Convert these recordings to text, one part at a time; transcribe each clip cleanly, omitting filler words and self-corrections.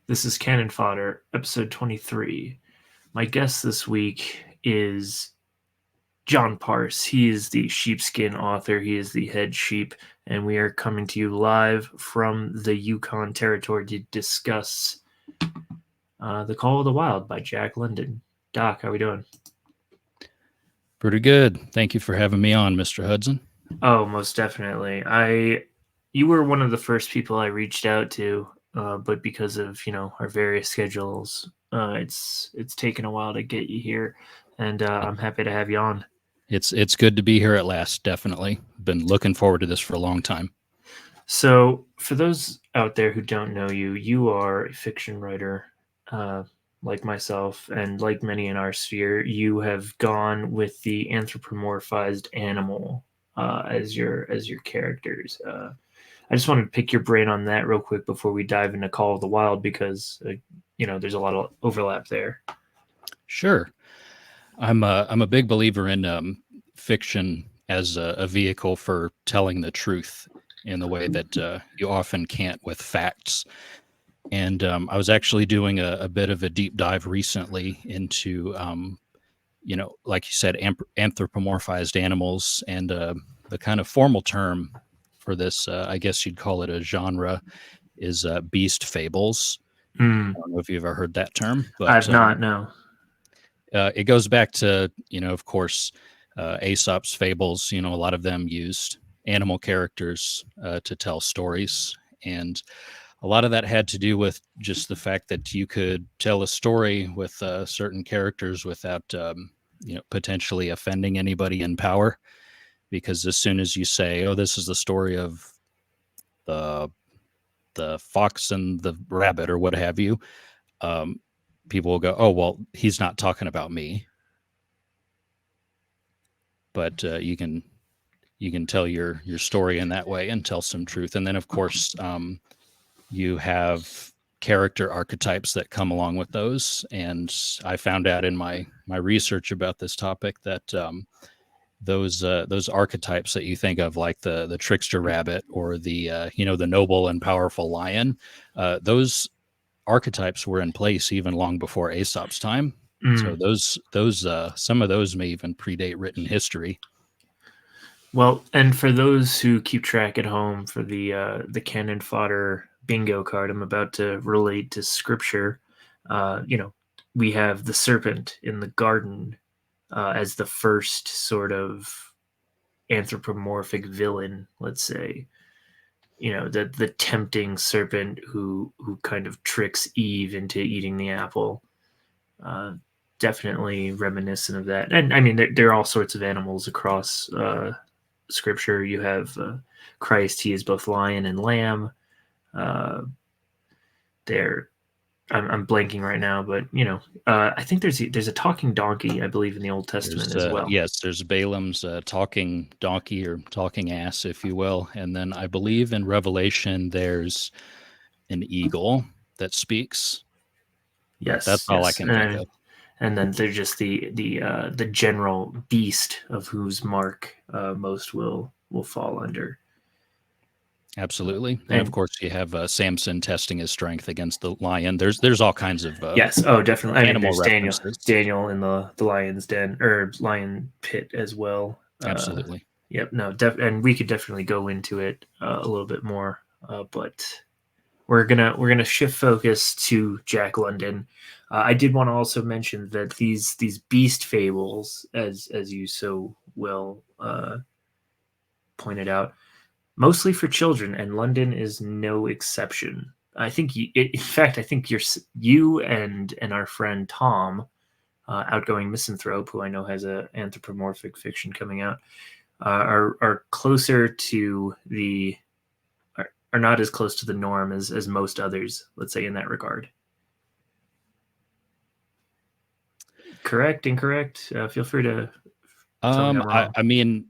This is Canon Fodder, episode 23. My guest this week is John Parce. He is the sheepskin author. He is the head sheep, and we are coming to you live from the Yukon Territory to discuss The Call of the Wild by Jack London. Doc, how are we doing? Pretty good. Thank you for having me on, Mr. Hudson. Oh, most definitely. You were one of the first people I reached out to, but because of our various schedules, it's taken a while to get you here, and I'm happy to have you on. It's good to be here at last, definitely. Been looking forward to this for a long time. So, for those out there who don't know you, you are a fiction writer, like myself, and like many in our sphere. You have gone with the anthropomorphized animal as your characters. I just wanted to pick your brain on that real quick before we dive into Call of the Wild because there's a lot of overlap there. Sure. I'm a big believer in fiction as a vehicle for telling the truth in the way that you often can't with facts. And I was actually doing a bit of a deep dive recently into, like you said, anthropomorphized animals, and the kind of formal term for this, I guess you'd call it a genre, is beast fables. I don't know if you've ever heard that term, but I've not, no. It goes back to, of course, Aesop's fables. A lot of them used animal characters to tell stories. And a lot of that had to do with just the fact that you could tell a story with certain characters without, potentially offending anybody in power. Because as soon as you say, oh, this is the story of the fox and the rabbit or what have you, people will go, oh, well, he's not talking about me. But you can tell your story in that way and tell some truth. And then, of course, you have character archetypes that come along with those. And I found out in my research about this topic that those archetypes that you think of, like the trickster rabbit or the the noble and powerful lion, those archetypes were in place even long before Aesop's time. So those some of those may even predate written history. Well, and for those who keep track at home, for the Canon Fodder bingo card I'm about to relate to scripture, we have the serpent in the garden as the first sort of anthropomorphic villain, let's say. The tempting serpent who kind of tricks Eve into eating the apple. Definitely reminiscent of that. And I mean, there are all sorts of animals across scripture. You have Christ; he is both lion and lamb. I'm blanking right now, but I think there's a talking donkey, I believe, in the Old Testament as well. Yes, there's Balaam's talking donkey or talking ass, if you will, and then I believe in Revelation there's an eagle that speaks. Yes, that's all I can think of. And then there's just the general beast of whose mark most will fall under. Absolutely. And of course you have Samson testing his strength against the lion. There's all kinds of yes. Oh, definitely. I mean, there's references. Daniel in the lion's den or lion pit as well. Absolutely. Yep. No. And we could definitely go into it a little bit more, but we're gonna shift focus to Jack London. I did want to also mention that these beast fables, as you so well pointed out, mostly for children, and London is no exception. I think, in fact, I think you and our friend Tom, outgoing misanthrope, who I know has a anthropomorphic fiction coming out, are closer to are not as close to the norm as most others, let's say, in that regard. Correct? Incorrect? Feel free to tell me I'm wrong. I mean,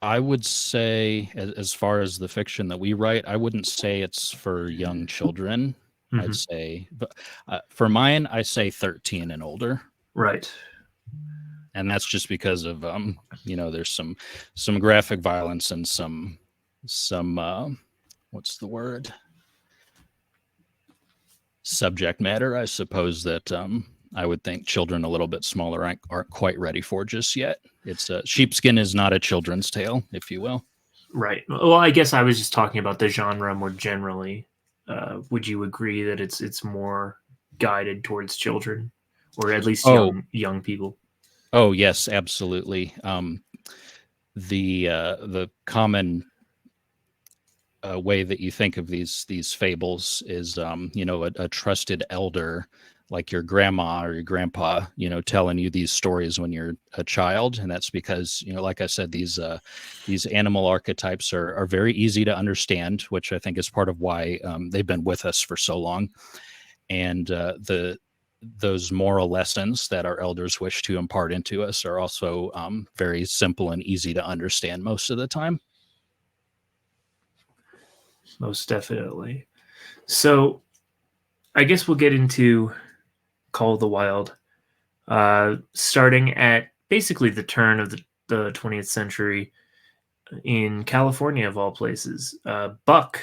I would say, as far as the fiction that we write, I wouldn't say it's for young children. Mm-hmm. I'd say, but for mine, I say 13 and older. Right. And that's just because of there's some graphic violence and some what's the word? subject matter, I suppose, that I would think children a little bit smaller aren't quite ready for just yet. It's sheepskin is not a children's tale, if you will. Right. Well, I guess I was just talking about the genre more generally. Would you agree that it's more guided towards children, or at least Oh, young people? oh yes, absolutely. The common way that you think of these fables is a trusted elder like your grandma or your grandpa telling you these stories when you're a child, and that's because like I said, these animal archetypes are very easy to understand, which I think is part of why they've been with us for so long. And the those moral lessons that our elders wish to impart into us are also very simple and easy to understand most of the time. Most definitely. So I guess we'll get into Call of the Wild, starting at basically the turn of the 20th century in California, of all places. Buck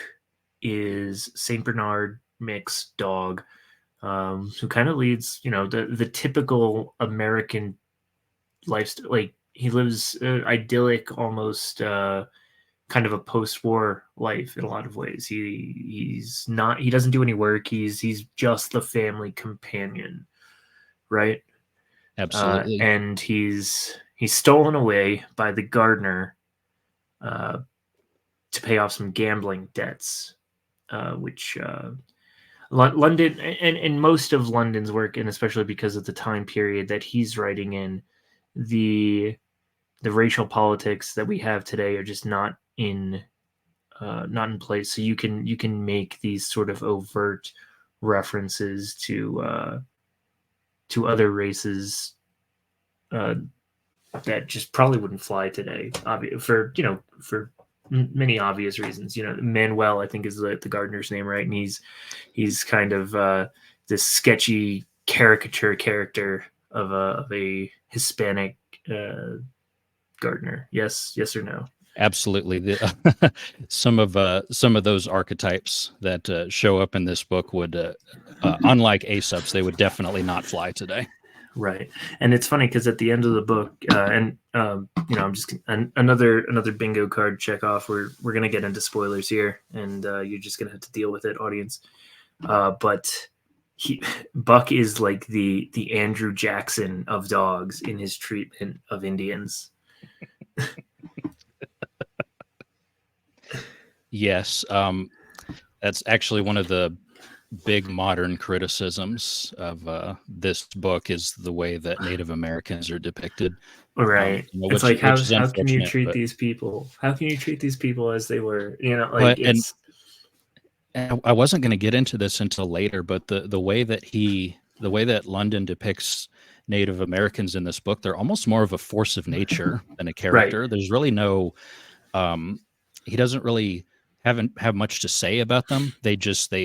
is Saint Bernard mix dog, who kind of leads, the typical American lifestyle. Like he lives idyllic, almost kind of a post-war life in a lot of ways. He doesn't do any work. He's just the family companion, right? Absolutely. And he's stolen away by the gardener uh, to pay off some gambling debts, which London and most of London's work, and especially because of the time period that he's writing in, the the racial politics that we have today are just not in place. So you can make these sort of overt references to other races uh, that just probably wouldn't fly today. For many obvious reasons. Manuel, I think, is the gardener's name, right? And he's kind of this sketchy caricature character of a Hispanic gardener. Yes or no? Absolutely. Some of those archetypes that show up in this book would, unlike Aesop's, they would definitely not fly today. Right, and it's funny because at the end of the book, and I'm just another bingo card check off. We're gonna get into spoilers here, and you're just gonna have to deal with it, audience. But he Buck is like the Andrew Jackson of dogs in his treatment of Indians. Yes, that's actually one of the big modern criticisms of this book is the way that Native Americans are depicted, Right. It's like which is how can you unfortunate, treat but these people? How can you treat these people as they were? Like but and it's And I wasn't going to get into this until later, but the way that London depicts Native Americans in this book, they're almost more of a force of nature than a right. character. There's really no, um, he doesn't really haven't have much to say about them. They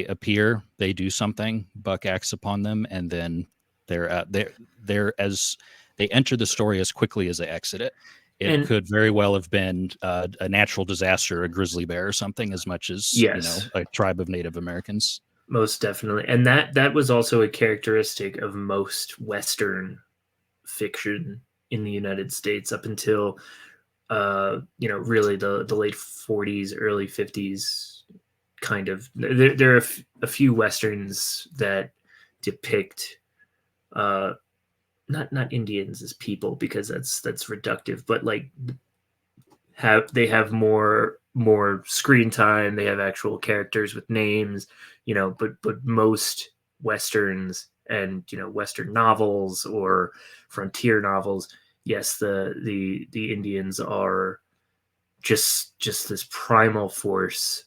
appear, they do something, Buck acts upon them, and then they're as they enter the story as quickly as they exit it. It And could very well have been a natural disaster, a grizzly bear or something, as much as yes, a tribe of Native Americans. most definitely. And that was also a characteristic of most Western fiction in the United States up until really the late 40s, early 50s. Kind of there are a few westerns that depict uh not Indians as people, because that's reductive, but like have more screen time. They have actual characters with names, but most westerns and Western novels or frontier novels, yes, the Indians are just this primal force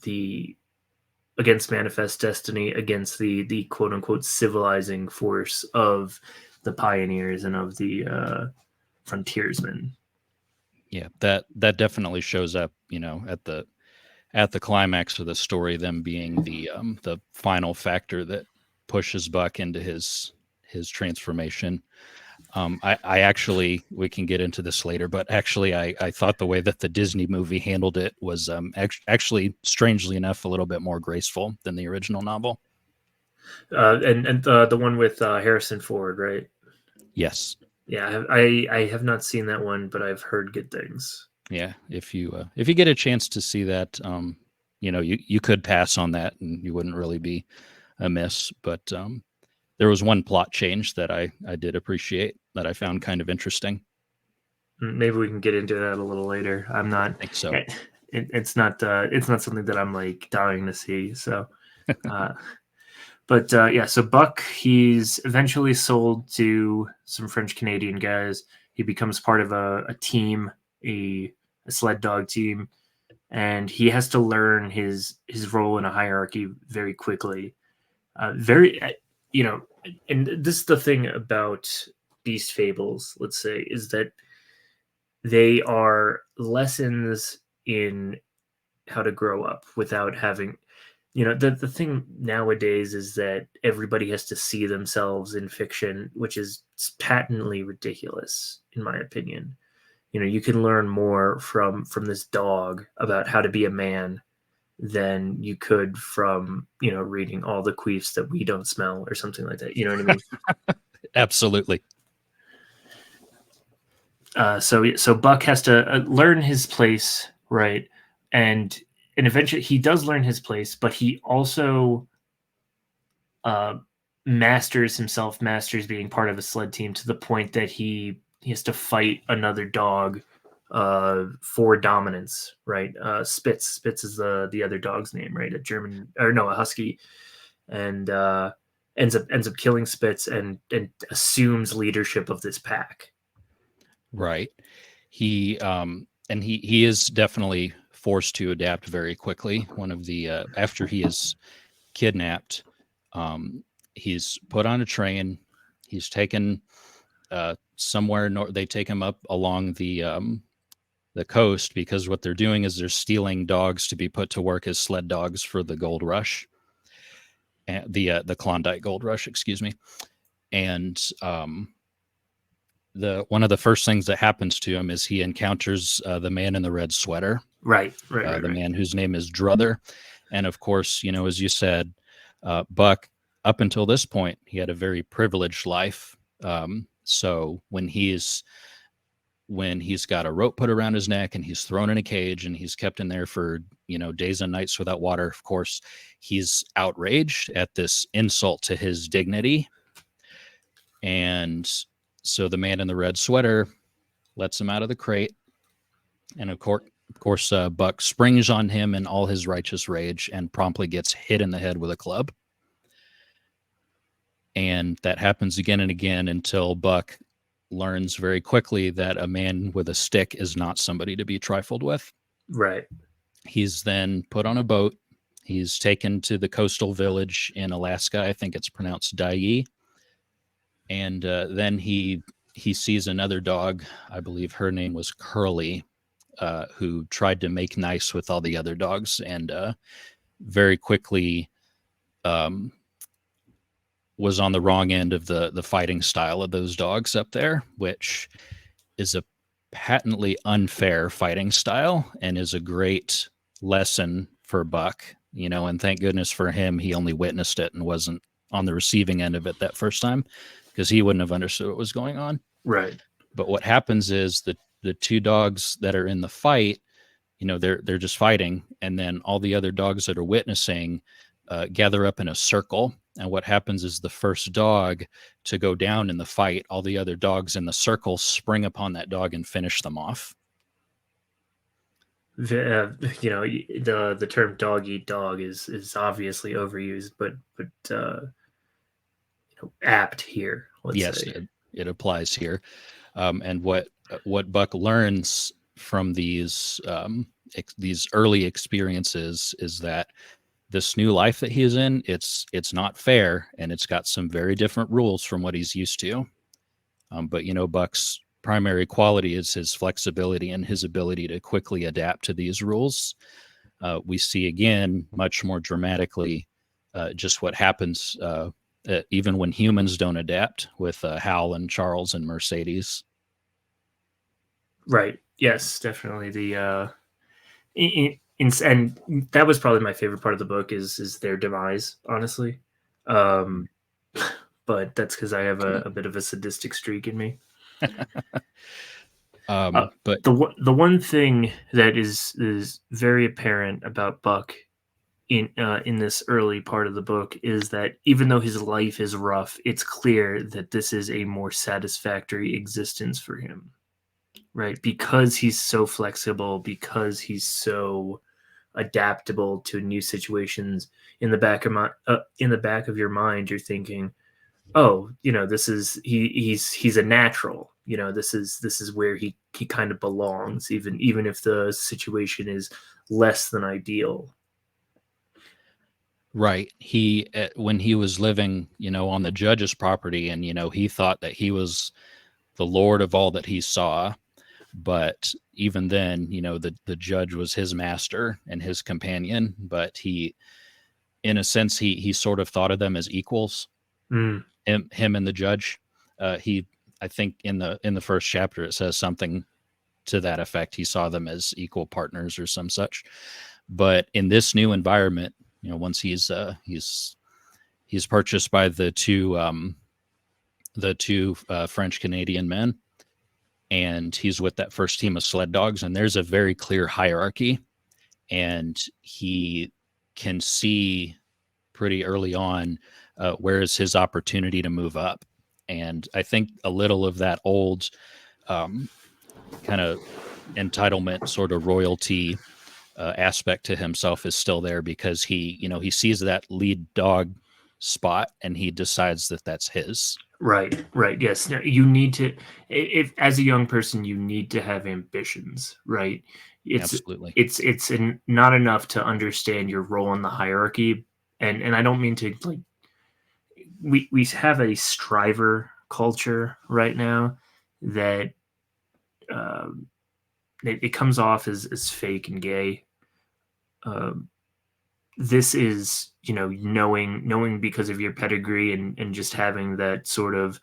the against manifest destiny, against the quote unquote civilizing force of the pioneers and of the frontiersmen. Yeah, that definitely shows up, at the climax of the story, them being the final factor that pushes Buck into his transformation. I actually, we can get into this later, but actually, I thought the way that the Disney movie handled it was actually, strangely enough, a little bit more graceful than the original novel. And the one with Harrison Ford, right? Yes. Yeah, I have not seen that one, but I've heard good things. Yeah. If you get a chance to see that, you could pass on that and you wouldn't really be amiss. But there was one plot change that I did appreciate that I found kind of interesting. Maybe we can get into that a little later. I'm not. I think so. It's not something that I'm like dying to see. So, uh, but yeah. So Buck, he's eventually sold to some French Canadian guys. He becomes part of a team, a, a sled dog team, and he has to learn his role in a hierarchy very quickly. Very, you know, and this is the thing about beast fables. Let's say is that they are lessons in how to grow up without having, the thing nowadays is that everybody has to see themselves in fiction, which is patently ridiculous in my opinion. You can learn more from this dog about how to be a man than you could from reading all the queefs that we don't smell or something like that. You know what I mean? Absolutely. So Buck has to learn his place, right? And eventually he does learn his place, but he also uh, masters being part of a sled team to the point that he has to fight another dog for dominance, right? Spitz is the other dog's name, right? A German, or no, a husky, and ends up killing Spitz and assumes leadership of this pack. Right. He is definitely forced to adapt very quickly. One of the after he is kidnapped, he's put on a train. He's taken somewhere. They take him up along the coast because what they're doing is they're stealing dogs to be put to work as sled dogs for the gold rush, and the Klondike Gold Rush, excuse me. And the one of the first things that happens to him is he encounters the man in the red sweater, Right. the man whose name is Druther. And of course, as you said, Buck, up until this point, he had a very privileged life. So when he's got a rope put around his neck and he's thrown in a cage and he's kept in there for days and nights without water, of course he's outraged at this insult to his dignity. And so the man in the red sweater lets him out of the crate, and of course Buck springs on him in all his righteous rage and promptly gets hit in the head with a club. And that happens again and again until Buck learns very quickly that a man with a stick is not somebody to be trifled with. Right. He's then put on a boat. He's taken to the coastal village in Alaska. I think it's pronounced Dyea. And then he sees another dog. I believe her name was Curly, who tried to make nice with all the other dogs, and very quickly was on the wrong end of the fighting style of those dogs up there, which is a patently unfair fighting style and is a great lesson for Buck. And thank goodness for him, he only witnessed it and wasn't on the receiving end of it that first time, because he wouldn't have understood what was going on. Right. But what happens is the two dogs that are in the fight, they're just fighting, and then all the other dogs that are witnessing gather up in a circle. And what happens is the first dog to go down in the fight, all the other dogs in the circle spring upon that dog and finish them off. The term "dog eat dog" is obviously overused, but apt here. Let's say. It applies here. And what Buck learns from these early experiences is that this new life that he is in, it's not fair, and it's got some very different rules from what he's used to. But Buck's primary quality is his flexibility and his ability to quickly adapt to these rules. We see again much more dramatically just what happens even when humans don't adapt, with Hal and Charles and Mercedes. Right. Yes, definitely. And that was probably my favorite part of the book is their demise, honestly. Um, but that's because I have a bit of a sadistic streak in me. Uh, But the one thing that is very apparent about Buck in this early part of the book is that even though his life is rough, it's clear that this is a more satisfactory existence for him, right? Because he's so flexible, because he's so adaptable to new situations. In the back of your mind, you're thinking, oh, this is he's a natural. This is where he kind of belongs, even if the situation is less than ideal. right, he when he was living, on the judge's property, and he thought that he was the lord of all that he saw. But even then, the judge was his master and his companion. But he, in a sense, he sort of thought of them as equals. Mm, Him and the judge. He, I think, in the first chapter, it says something to that effect. He saw them as equal partners or some such. But in this new environment, once he's purchased by the two French Canadian men, and he's with that first team of sled dogs, and there's a very clear hierarchy, and he can see pretty early on where is his opportunity to move up. And I think a little of that old um, kind of entitlement, sort of royalty aspect to himself is still there, because he sees that lead dog spot and he decides that that's his. right, right. Yes. Now, you need to, if as a young person, you need to have ambitions, right? It's Absolutely. not enough to understand your role in the hierarchy, and I don't mean to like we have a striver culture right now that um, it comes off as fake and gay. Um, this is knowing because of your pedigree and just having that sort of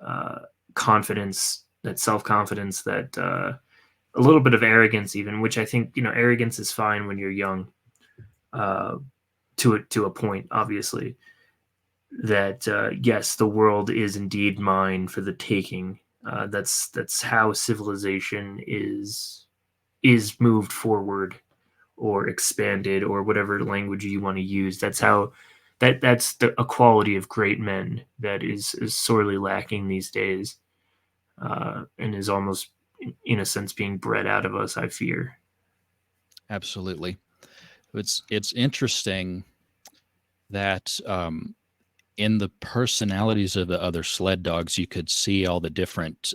uh, confidence, that self confidence, that a little bit of arrogance, even, which I think arrogance is fine when you're young, uh, to a point, obviously. That yes, the world is indeed mine for the taking. That's how civilization is moved forward or expanded or whatever language you want to use. That's a quality of great men that is sorely lacking these days, and is almost in a sense being bred out of us, I fear. Absolutely. It's interesting that in the personalities of the other sled dogs, you could see all the different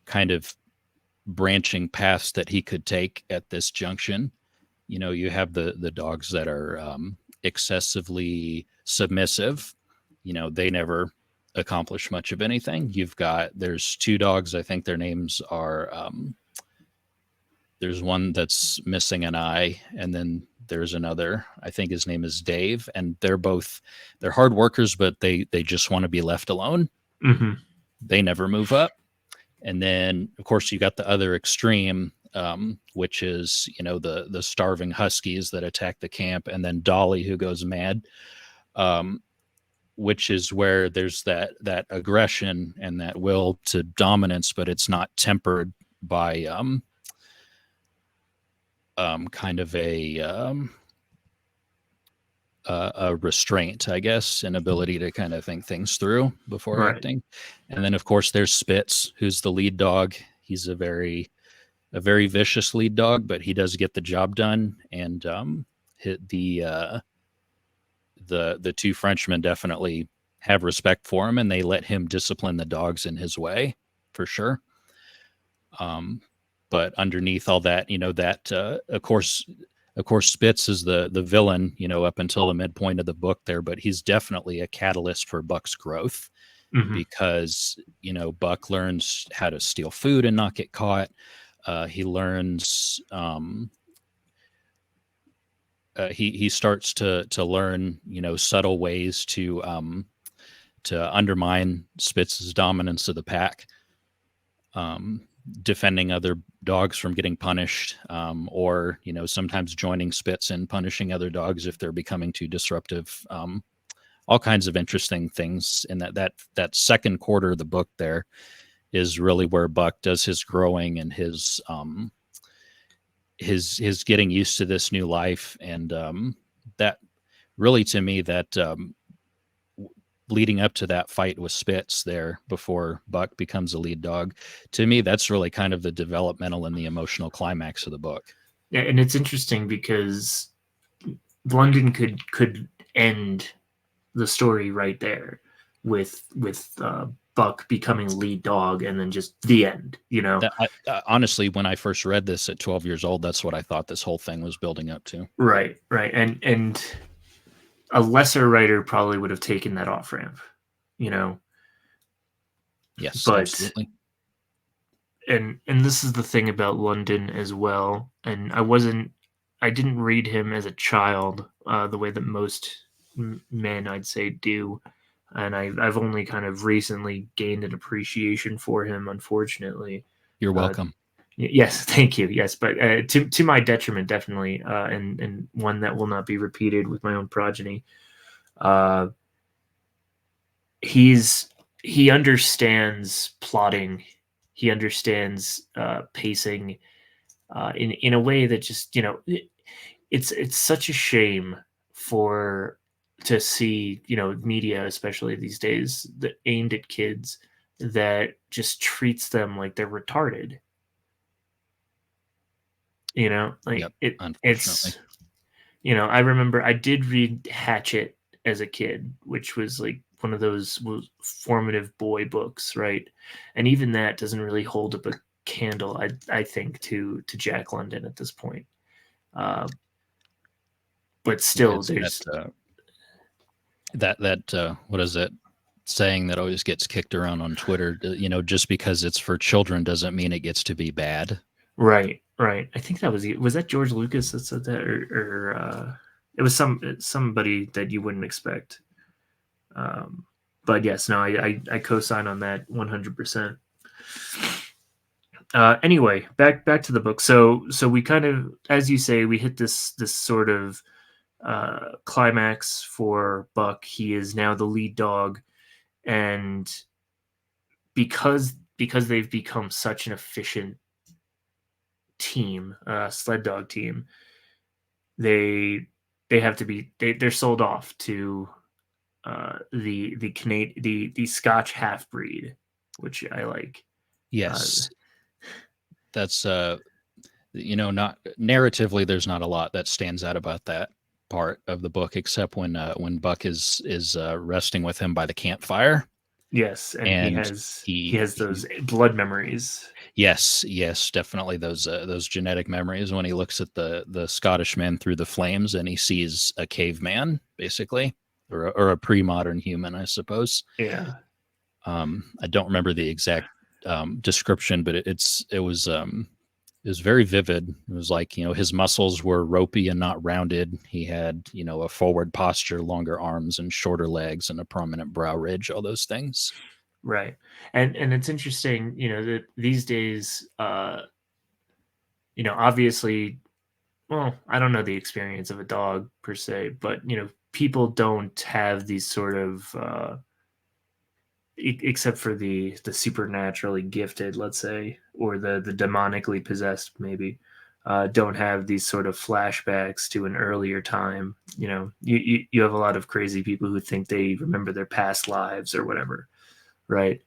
kind of branching paths that he could take at this junction. You have the dogs that are excessively submissive. They never accomplish much of anything. There's two dogs. I think their names are. There's one that's missing an eye, and then there's another. I think his name is Dave, and they're hard workers, but they just want to be left alone. Hmm. They never move up. And then, of course, you got the other extreme, which is the starving huskies that attack the camp, and then Dolly, who goes mad, um, which is where there's that aggression and that will to dominance, but it's not tempered by kind of a restraint, I guess, an ability to kind of think things through before Right. acting. And then, of course, there's Spitz, who's the lead dog. He's a very vicious lead dog, but he does get the job done. And hit the two Frenchmen definitely have respect for him, and they let him discipline the dogs in his way, for sure. Um, but underneath all that, of course, Spitz is the villain, up until the midpoint of the book there, but he's definitely a catalyst for Buck's growth, Hmm. because Buck learns how to steal food and not get caught. He learns he starts to learn, subtle ways to undermine Spitz's dominance of the pack, defending other dogs from getting punished, or sometimes joining Spitz in punishing other dogs if they're becoming too disruptive. All kinds of interesting things. And that second quarter of the book there is really where Buck does his growing and his getting used to this new life. And that really, to me, that leading up to that fight with Spitz there before Buck becomes a lead dog, to me, that's really kind of the developmental and the emotional climax of the book. Yeah, and it's interesting because London could end the story right there with Buck becoming lead dog, and then just the end. Honestly, when I first read this at 12 years old, that's what I thought this whole thing was building up to. Right, and a lesser writer probably would have taken that off ramp, Yes, but absolutely. And this is the thing about London as well. And I didn't read him as a child the way that most men, I'd say, do. And I've only kind of recently gained an appreciation for him, unfortunately. You're Uh, welcome. yes, thank you. Yes, but to my detriment, definitely, and one that will not be repeated with my own progeny. Uh, he understands plotting. He understands pacing in a way that just it's such a shame for to see media, especially these days, that aimed at kids, that just treats them like they're retarded. Like Yep, unfortunately. it's I remember I did read Hatchet as a kid, which was like one of those formative boy books, right? And even that doesn't really hold up a candle, I think, to Jack London at this point. But Yeah, still, it's there's that what is it saying that always gets kicked around on Twitter? Just because it's for children doesn't mean it gets to be bad. right, right. I think that was that George Lucas that said that, or it was somebody that you wouldn't expect. But yes, no, I co-sign on that 100%. Anyway, back to the book. So we kind of, as you say, we hit this sort of climax for Buck. He is now the lead dog, and because they've become such an efficient team, sled dog team, they have to be they're sold off to the Scotch half breed, which I like. Yes, that's not narratively. There's not a lot that stands out about that part of the book, except when Buck is resting with him by the campfire. Yes, and And he has he those blood memories. yes, definitely those genetic memories when he looks at the Scottish man through the flames and he sees a caveman, basically, or a pre-modern human, I suppose. Yeah, I don't remember the exact description, but it was very vivid. It was like, his muscles were ropey and not rounded. He had, a forward posture, longer arms and shorter legs and a prominent brow ridge, all those things. right. And it's interesting, that these days, obviously, well, I don't know the experience of a dog per se, but people don't have these sort of except for the supernaturally gifted, let's say, or the demonically possessed, maybe, don't have these sort of flashbacks to an earlier time. You have a lot of crazy people who think they remember their past lives or whatever, right?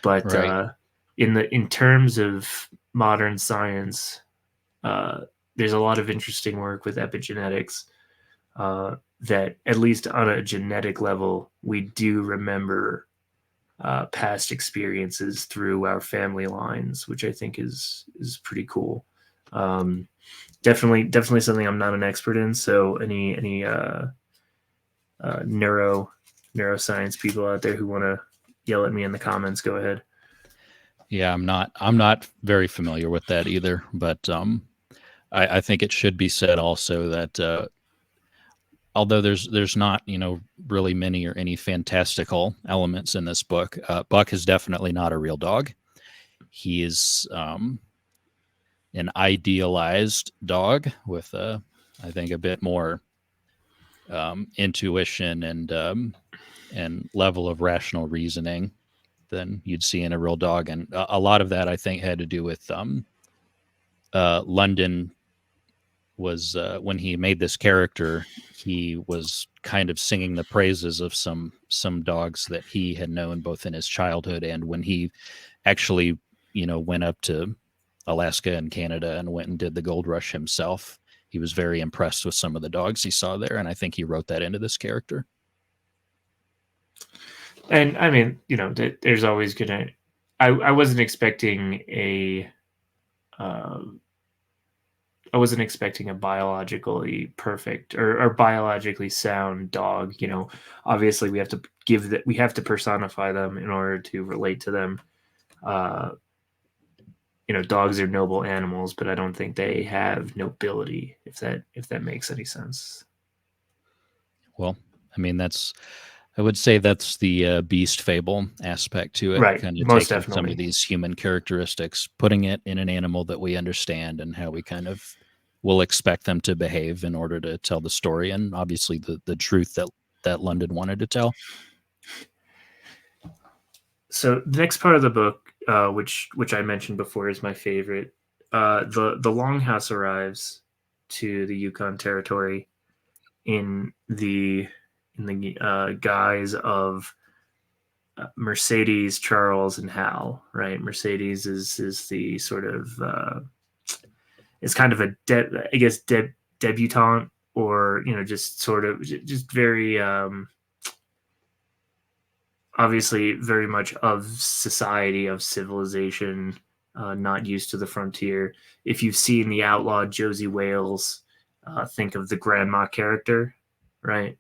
But Right. in terms of modern science, there's a lot of interesting work with epigenetics, that at least on a genetic level, we do remember past experiences through our family lines, which I think is pretty cool. Um, definitely something I'm not an expert in. So any neuroscience people out there who want to yell at me in the comments, go ahead. Yeah, I'm not very familiar with that either, but I think it should be said also that although there's not really many or any fantastical elements in this book. Buck is definitely not a real dog. He is an idealized dog with I think a bit more intuition and level of rational reasoning than you'd see in a real dog, and a lot of that I think had to do with London was when he made this character, he was kind of singing the praises of some dogs that he had known both in his childhood and when he actually went up to Alaska and Canada and went and did the gold rush himself. He was very impressed with some of the dogs he saw there, and I think he wrote that into this character. And I mean, there's always gonna. I wasn't expecting a. Uh, I wasn't expecting a biologically perfect or biologically sound dog. Obviously we have to we have to personify them in order to relate to them. Uh, Dogs are noble animals, but I don't think they have nobility. If that makes any sense. Well, I mean I would say that's the beast fable aspect to it, Right, kind of most taking some of definitely. these human characteristics, putting it in an animal that we understand and how we kind of will expect them to behave in order to tell the story, and obviously the truth that London wanted to tell. So the next part of the book, which I mentioned before, is my favorite. The Longhouse arrives to the Yukon Territory in the guise of Mercedes, Charles, and Hal. Right, Mercedes is the sort of is kind of a debutante, or just sort of just very obviously very much of society, of civilization, not used to the frontier. If you've seen The Outlaw Josie Wales, think of the grandma character, right?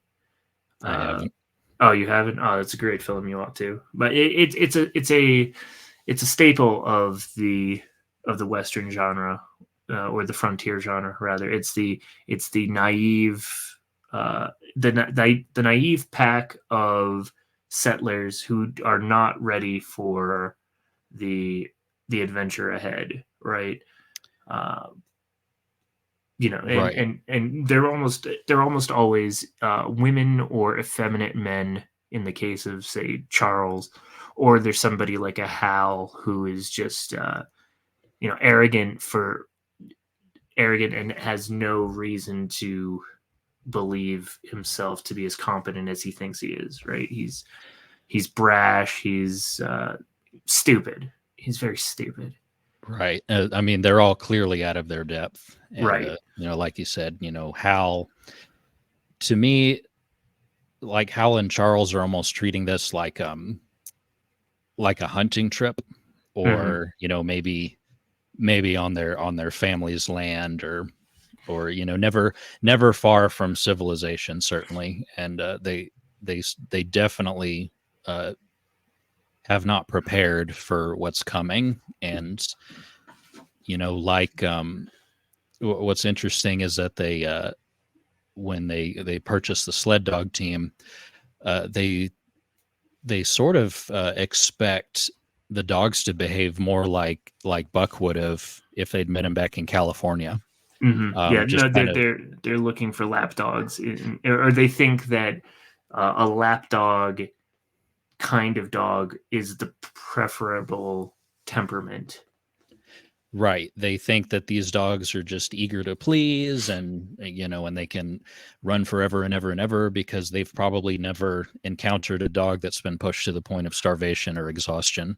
I haven't. Oh, you haven't? Oh, that's a great film. You ought to. But it's a staple of the Western genre, or the frontier genre rather. It's the naive the naive pack of settlers who are not ready for the adventure ahead, right? Uh, and Right. and they're almost always women or effeminate men in the case of, say, Charles, or there's somebody like a Hal who is just arrogant and has no reason to believe himself to be as competent as he thinks he is, right? He's brash, he's stupid, he's very stupid. Right. I mean, they're all clearly out of their depth, and Right. like you said, Hal. To me, like Hal and Charles are almost treating this like a hunting trip, Hmm. or maybe on their family's land, or never far from civilization, certainly, and they definitely uh, have not prepared for what's coming, and like what's interesting is that they when they purchased the sled dog team, they sort of expect the dogs to behave more like Buck would have if they'd met him back in California. Yeah, Just no, kind they're of they're looking for lap dogs, or they think that a lap dog kind of dog is the preferable temperament. right. They think that these dogs are just eager to please, and they can run forever and ever and ever because they've probably never encountered a dog that's been pushed to the point of starvation or exhaustion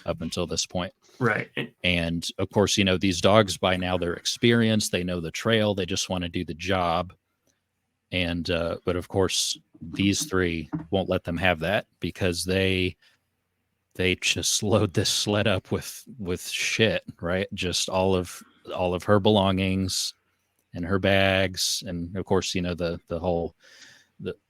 up until this point. Right. And of course, these dogs by now they're experienced, they know the trail, they just want to do the job. And but of course, these three won't let them have that because they just load this sled up with shit, right? Just all of her belongings and her bags, and of course, the whole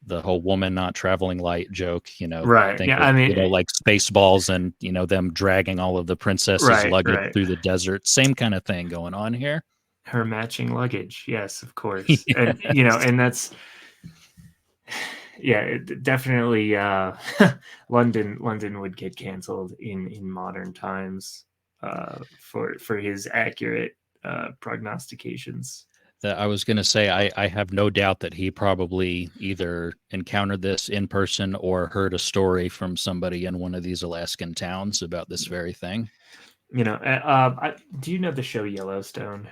the whole woman not traveling light joke. Right. Think Yeah. of I mean, like Spaceballs, and them dragging all of the princess's right. luggage Right. through the desert. Same kind of thing going on here. Her matching luggage. Yes, of course. And Yes. and Yeah, definitely. London would get canceled in modern times for his accurate prognostications. That I was going to say, I have no doubt that he probably either encountered this in person or heard a story from somebody in one of these Alaskan towns about this very thing. Do you know the show Yellowstone?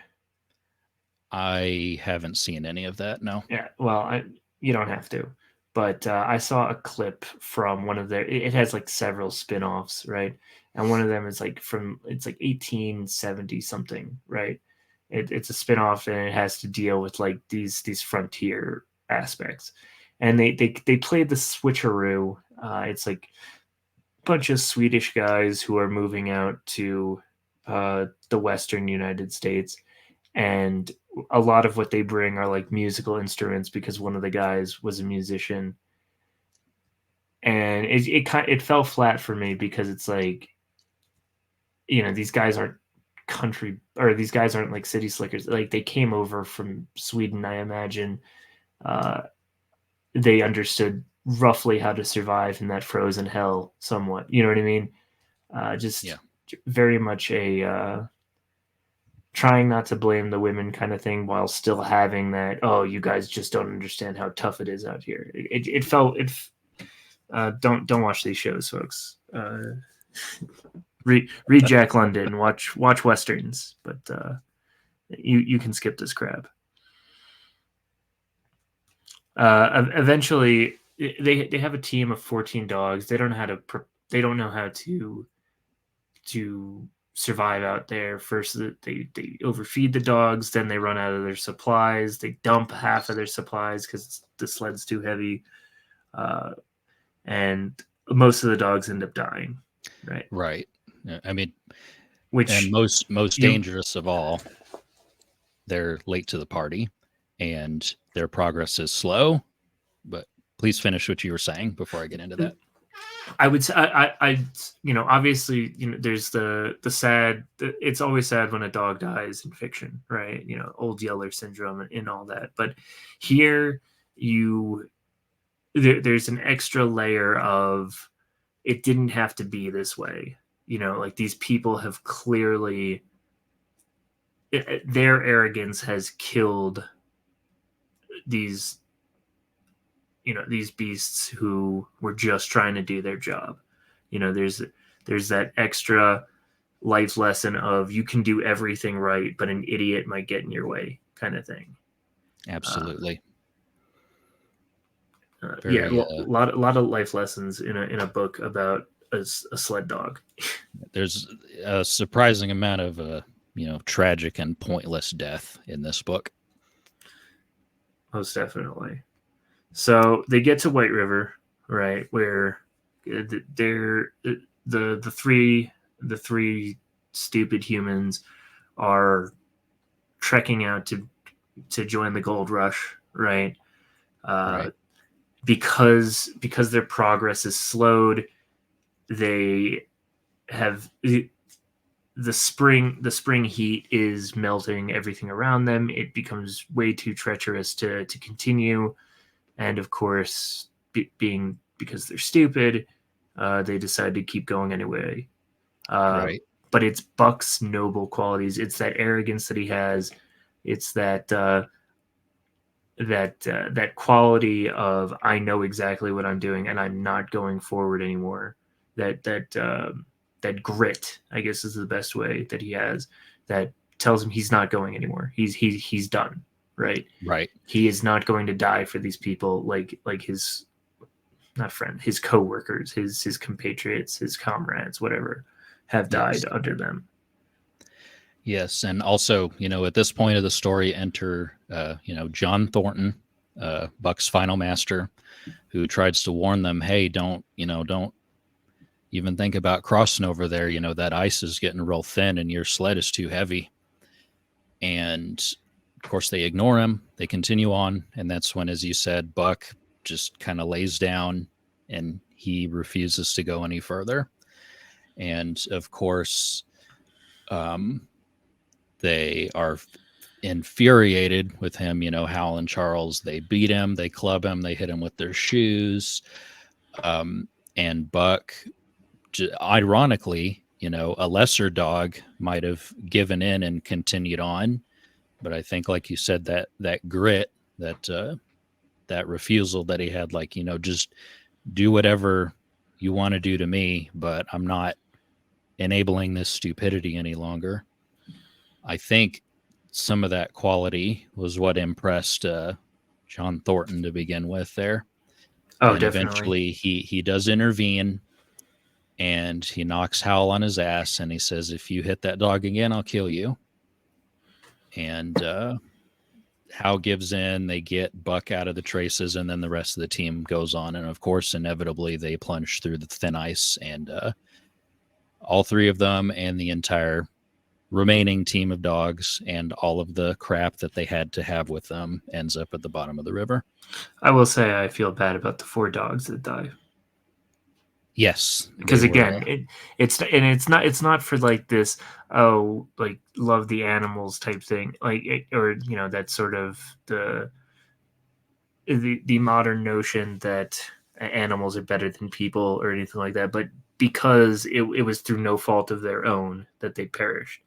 I haven't seen any of that. No. Yeah, well, you don't have to, but I saw a clip from one of their. It has like several spin-offs, right? And one of them is like it's like 1870 something, right? It's a spin-off and it has to deal with like these frontier aspects, and they played the switcheroo. It's like a bunch of Swedish guys who are moving out to the Western United States, and a lot of what they bring are like musical instruments because one of the guys was a musician, and it fell flat for me because it's like, these guys aren't country, or these guys aren't like city slickers, like they came over from Sweden, I imagine. uh they understood roughly how to survive in that frozen hell somewhat, you know what I mean? Just Yeah. very much a trying not to blame the women kind of thing while still having that, oh, you guys just don't understand how tough it is out here. It felt it. Don't watch these shows, folks. Read Jack London, watch westerns, but you can skip this crap. Eventually, they have a team of 14 dogs. They don't know how to survive out there. First, they overfeed the dogs, then they run out of their supplies. They dump half of their supplies because the sled's too heavy, uh, and most of the dogs end up dying. Right, Right. I mean, and which most you dangerous of all, they're late to the party and their progress is slow. But please finish what you were saying before I get into that. I would say obviously, there's the sad. It's always sad when a dog dies in fiction, right? Old Yeller syndrome and all that. But here, you there's an extra layer of it didn't have to be this way. Like these people have clearly their arrogance has killed these these beasts who were just trying to do their job. There's that extra life lesson of you can do everything right, but an idiot might get in your way, kind of thing. Uh, Absolutely. yeah, Very a lot of life lessons in a book about a sled dog. there's a surprising amount of tragic and pointless death in this book. Most definitely. So they get to White River, right, where they're the three stupid humans are trekking out to join the gold rush, right? Uh, Right. because their progress is slowed, they have the spring heat is melting everything around them. It becomes way too treacherous to continue, and of course, being because they're stupid, they decide to keep going anyway. Uh, Right. but it's Buck's noble qualities. It's that arrogance that he has. It's that quality of I know exactly what I'm doing and I'm not going forward anymore. That grit, I guess, is the best way that he has. That tells him he's not going anymore. He's done. Right. Right. He is not going to die for these people like his not friend, his coworkers, his compatriots, his comrades, whatever, have died Yes. under them. Yes. And also, at this point of the story, enter, John Thornton, Buck's final master, who tries to warn them, hey, don't even think about crossing over there. That ice is getting real thin and your sled is too heavy. And of course, they ignore him. They continue on. And that's when, as you said, Buck just kind of lays down and he refuses to go any further. And of course, they are infuriated with him. Hal and Charles, they beat him, they club him, they hit him with their shoes. And Buck, ironically, a lesser dog might have given in and continued on. But I think, like you said, that grit, that refusal that he had, like, just do whatever you want to do to me, but I'm not enabling this stupidity any longer. I think some of that quality was what impressed John Thornton to begin with there. Oh, And definitely. eventually he does intervene, and he knocks Hal on his ass, and he says, if you hit that dog again, I'll kill you. And Hal gives in, they get Buck out of the traces, and then the rest of the team goes on. And of course, inevitably, they plunge through the thin ice, and all three of them and the entire remaining team of dogs and all of the crap that they had to have with them ends up at the bottom of the river. I will say I feel bad about the 4 dogs that die. Yes, they Because were. again, it's not for like this, oh, like love the animals type thing, like or that sort of the modern notion that animals are better than people or anything like that, but because it was through no fault of their own that they perished.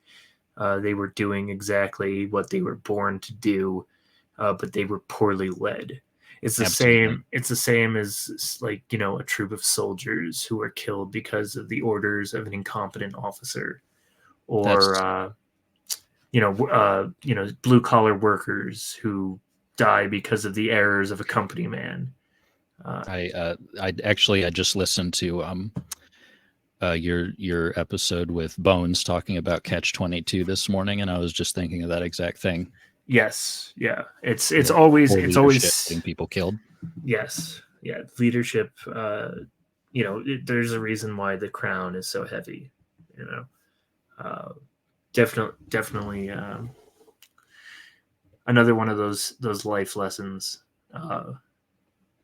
They were doing exactly what they were born to do, but they were poorly led. It's the Absolutely. same. It's the same as like a troop of soldiers who are killed because of the orders of an incompetent officer, or That's blue collar workers who die because of the errors of a company man. I just listened to your episode with Bones talking about Catch 22 this morning, and I was just thinking of that exact thing. Yes, yeah. It's The always poor it's leadership always getting people killed. yes, yeah. Leadership. There's a reason why the crown is so heavy. You know, uh, definitely another one of those life lessons.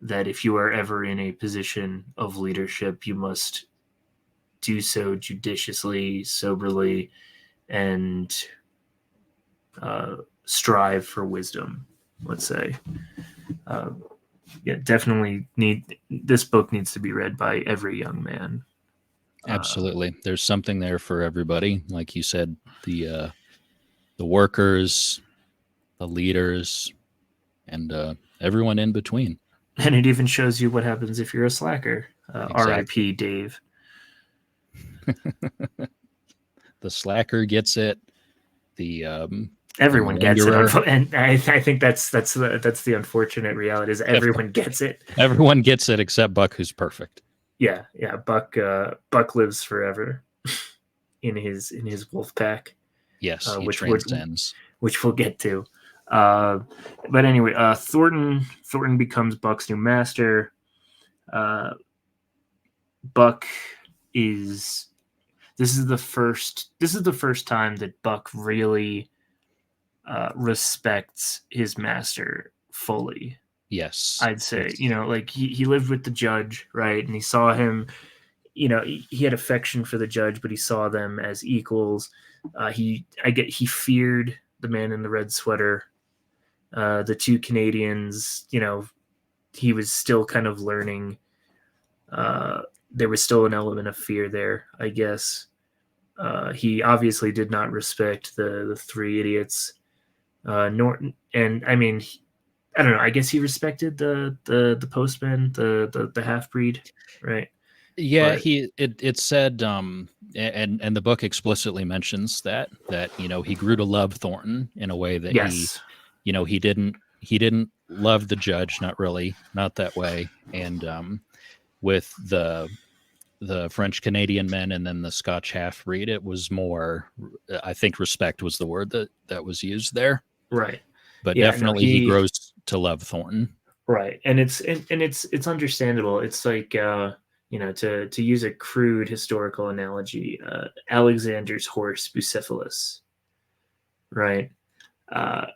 That if you are ever in a position of leadership, you must do so judiciously, soberly, and strive for wisdom. Let's say, uh, yeah, definitely need this book needs to be read by every young man. Absolutely, there's something there for everybody. Like you said, the workers, the leaders, and everyone in between. And it even shows you what happens if you're a slacker. Exactly. R.I.P. Dave. The slacker gets it. The Everyone gets it, malingerer, and I think that's the unfortunate reality is everyone gets it. everyone gets it except Buck, who's perfect. Yeah, yeah. Buck lives forever in his wolf pack, Yes, he which would transcends. which we'll get to. Uh, but anyway, Thornton becomes Buck's new master. Uh, Buck is this is the first time that Buck really respects his master fully. Yes, I'd say, it's like he lived with the judge, right? And he saw him, he had affection for the judge, but he saw them as equals. He feared the man in the red sweater. The 2 Canadians, he was still kind of learning. There was still an element of fear there, I guess. He obviously did not respect the 3 idiots. Norton, and I mean, I don't know. I guess he respected the postman, the half breed, right? yeah. But It said and the book explicitly mentions that he grew to love Thornton in a way that yes, he didn't love the judge, not really, not that way. And with the French Canadian men and then the Scotch half breed, it was more, I think respect was the word that was used there. right, But yeah, no, definitely he he grows to love Thornton. right, and it's understandable. It's like to use a crude historical analogy, Alexander's horse Bucephalus, right? Uh,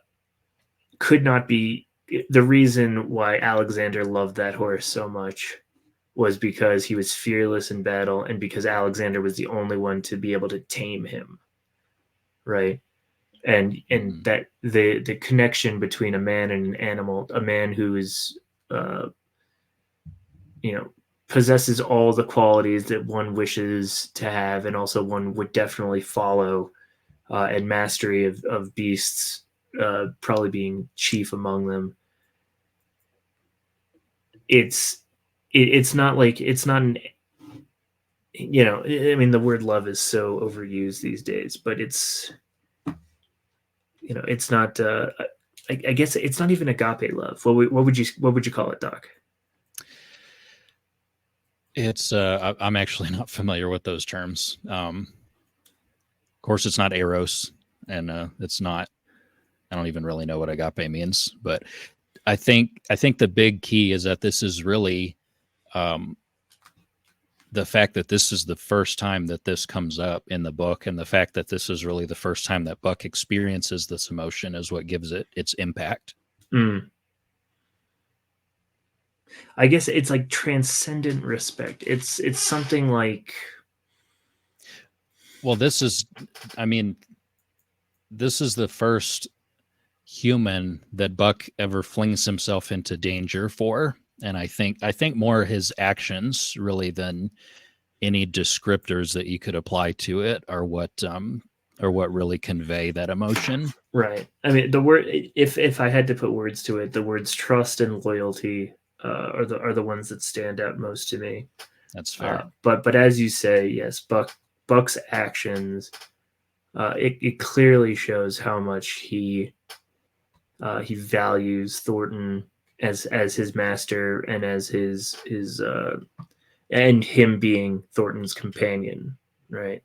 could not be the reason why Alexander loved that horse so much was because he was fearless in battle and because Alexander was the only one to be able to tame him, right? and Mhm. that the connection between a man and an animal, a man who is uh, you know, possesses all the qualities that one wishes to have, and also one would definitely follow, and mastery of beasts, probably being chief among them. It's it's not like it's not an, I mean, the word love is so overused these days, but it's not. I guess it's not even agape love. What would you call it, Doc? It's I'm actually not familiar with those terms. Of course, it's not eros, and it's not. I don't even really know what agape means, but I think the big key is that this is really um, the fact that this is the first time that this comes up in the book, and the fact that this is really the first time that Buck experiences this emotion is what gives it its impact. Mm. I guess it's like transcendent respect. It's something like. Well, I mean, this is the first human that Buck ever flings himself into danger for. And I think more his actions really than any descriptors that you could apply to it are what really convey that emotion. Right. I mean, the word, if I had to put words to it, the words trust and loyalty, are the ones that stand out most to me. That's fair. But as you say, yes, Buck's actions, it clearly shows how much he values Thornton as his master, and as his and him being Thornton's companion. Right.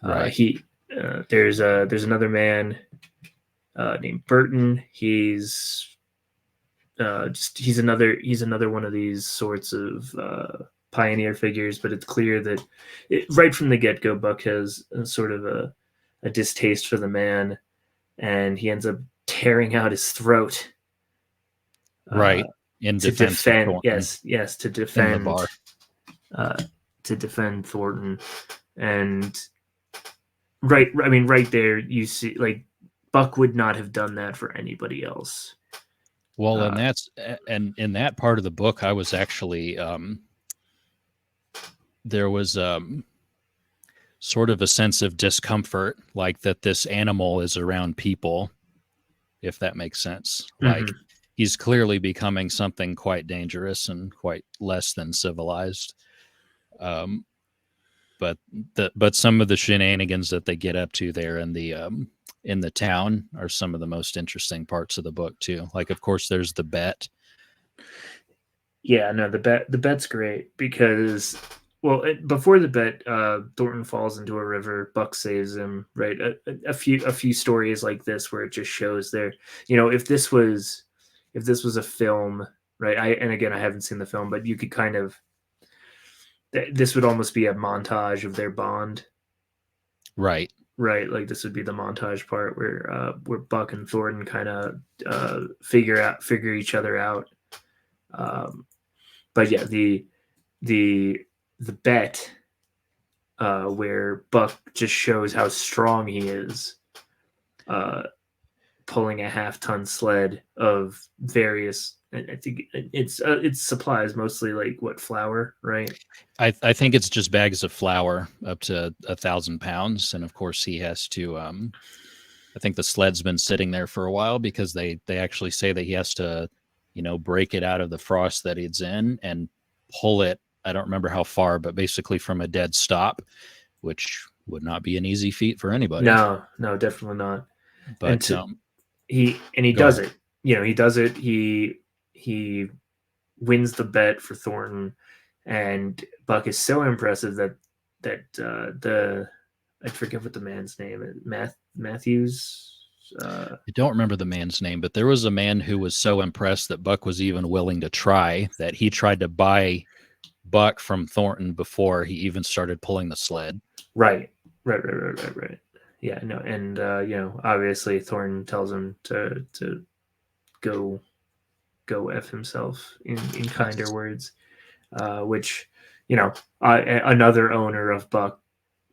Right. He there's another man, named Burton. He's another one of these sorts of pioneer figures, but it's clear that right from the get go, Buck has a sort of a distaste for the man, and he ends up tearing out his throat, uh, Right. In to defense of defend. Thornton Yes, to in the defend bar. uh, to defend Thornton, and right. I mean, right there, you see, like, Buck would not have done that for anybody else. Well, Uh, and in that part of the book, I was actually there was sort of a sense of discomfort, like that this animal is around people, if that makes sense. Like mhm. he's clearly becoming something quite dangerous and quite less than civilized. Um, but some of the shenanigans that they get up to there in the town are some of the most interesting parts of the book too. Like, of course, there's the bet. Yeah, no, the bet's great because, well, before the bet, Thornton falls into a river. Buck saves him. Right, a few stories like this where it just shows there. If this was a film, right? And again, I haven't seen the film, but you could kind of, this would almost be a montage of their bond. Right. Right, like this would be the montage part where Buck and Thornton kind of figure each other out. Um, but yeah, the the bet, where Buck just shows how strong he is, uh, pulling a half-ton sled of various. I think it's supplies, mostly like what, flour, right? I think it's just bags of flour up to 1,000 pounds, and of course he has to. I think the sled's been sitting there for a while because they actually say that he has to, break it out of the frost that it's in and pull it. I don't remember how far, but basically from a dead stop, which would not be an easy feat for anybody. No, no, definitely not. And But to he go does ahead. it. He does it. He wins the bet for Thornton, and Buck is so impressive that I forget what the man's name is. Matthews. I don't remember the man's name, but there was a man who was so impressed that Buck was even willing to try that he tried to buy Buck from Thornton before he even started pulling the sled. Right, right. Yeah, no, and obviously Thornton tells him to go f himself in kinder Yes. words, which, another owner of Buck